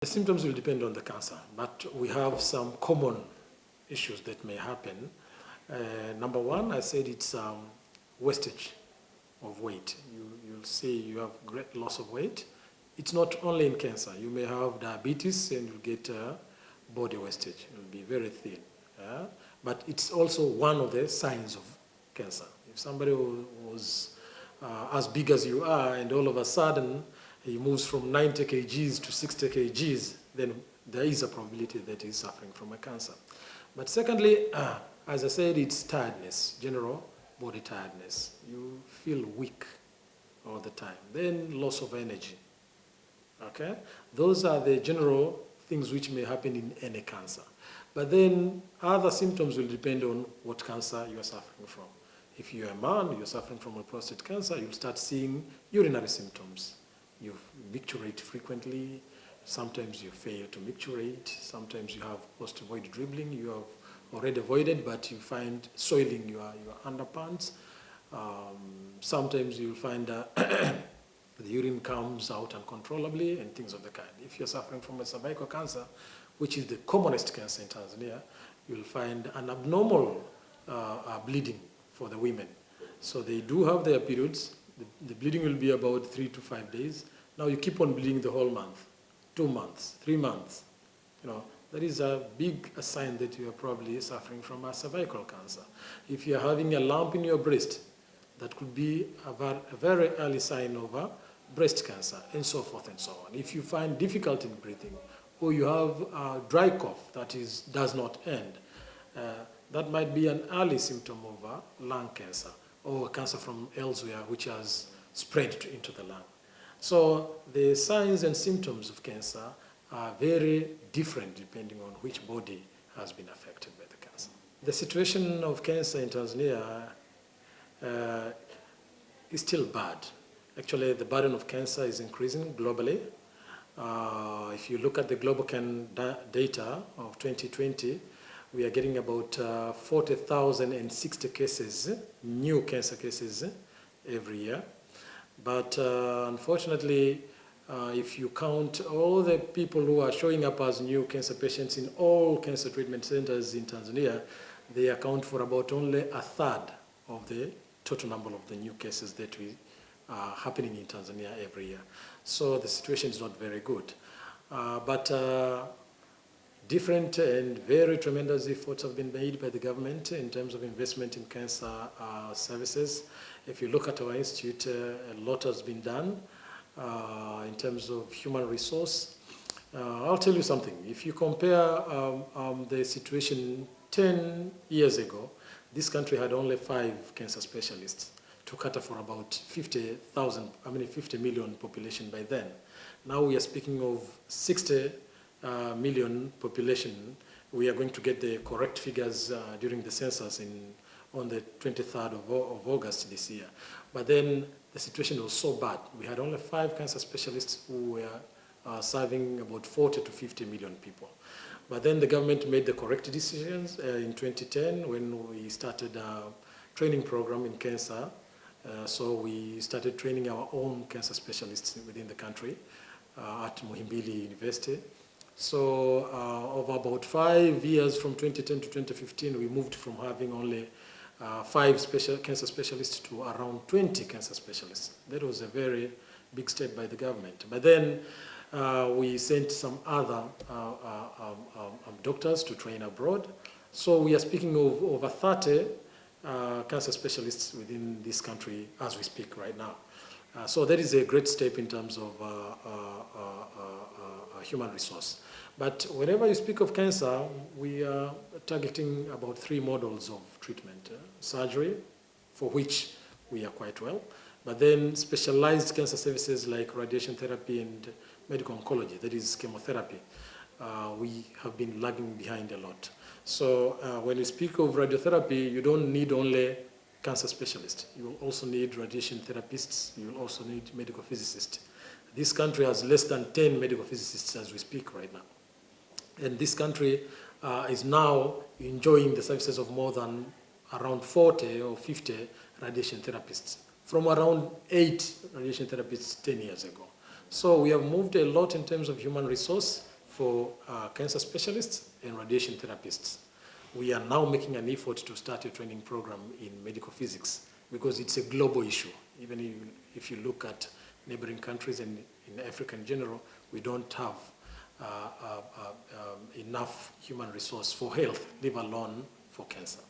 The symptoms will depend on the cancer, but we have some common issues that may happen. Number one, I said it's wastage of weight. You'll see you have great loss of weight. It's not only in cancer. You may have diabetes and you'll get body wastage. You'll be very thin. But it's also one of the signs of cancer. If somebody was as big as you are and all of a sudden he moves from 90 kgs to 60 kgs, then there is a probability that he's suffering from a cancer. But secondly, as I said, it's tiredness, general body tiredness. You feel weak all the time. Then loss of energy. Okay? Those are the general things which may happen in any cancer. But then other symptoms will depend on what cancer you are suffering from. If you're a man, you're suffering from a prostate cancer, you'll start seeing urinary symptoms. You micturate frequently. Sometimes you fail to micturate. Sometimes you have post-void dribbling. You have already voided, but you find soiling your underpants. Sometimes you'll find the urine comes out uncontrollably and things of the kind. If you're suffering from a cervical cancer, which is the commonest cancer in Tanzania, you'll find an abnormal bleeding for the women. So they do have their periods. The bleeding will be about 3 to 5 days. Now you keep on bleeding the whole month, 2 months, 3 months. That is a big sign that you are probably suffering from a cervical cancer. If you are having a lump in your breast, that could be a very early sign of breast cancer, and so forth and so on. If you find difficulty in breathing, or you have a dry cough that does not end, that might be an early symptom of lung cancer, or cancer from elsewhere which has spread into the lung. So the signs and symptoms of cancer are very different depending on which body has been affected by the cancer. The situation of cancer in Tanzania is still bad. Actually, the burden of cancer is increasing globally. If you look at the global data of 2020, we are getting about 40,060 cases, new cancer cases every year. But unfortunately, if you count all the people who are showing up as new cancer patients in all cancer treatment centers in Tanzania, they account for about only a third of the total number of the new cases that are happening in Tanzania every year. So the situation is not very good. But different and very tremendous efforts have been made by the government in terms of investment in cancer services. If you look at our institute, a lot has been done in terms of human resource. I'll tell you something. If you compare the situation 10 years ago, this country had only 5 cancer specialists to cater for about 50 million population by then. Now we are speaking of 60 million population. We are going to get the correct figures during the census on the 23rd of August this year. But then the situation was so bad. We had only 5 cancer specialists who were serving about 40 to 50 million people. But then the government made the correct decisions in 2010 when we started a training program in cancer. So we started training our own cancer specialists within the country at Muhimbili University. So over about 5 years, from 2010 to 2015, we moved from having only 5 cancer specialists to around 20 cancer specialists. That was a very big step by the government. But then we sent some other doctors to train abroad. So we are speaking of over 30 cancer specialists within this country as we speak right now. So that is a great step in terms of human resource. But whenever you speak of cancer, we are targeting about 3 models of treatment. Surgery, for which we are quite well, but then specialized cancer services like radiation therapy and medical oncology, that is chemotherapy. We have been lagging behind a lot. So when you speak of radiotherapy, you don't need only cancer specialists. You will also need radiation therapists. You will also need medical physicists. This country has less than 10 medical physicists as we speak right now. And this country is now enjoying the services of more than around 40 or 50 radiation therapists, from around 8 radiation therapists 10 years ago. So we have moved a lot in terms of human resource for cancer specialists and radiation therapists. We are now making an effort to start a training program in medical physics because it's a global issue. Even if you look at neighboring countries and in Africa in general, we don't have enough human resource for health, leave alone for cancer.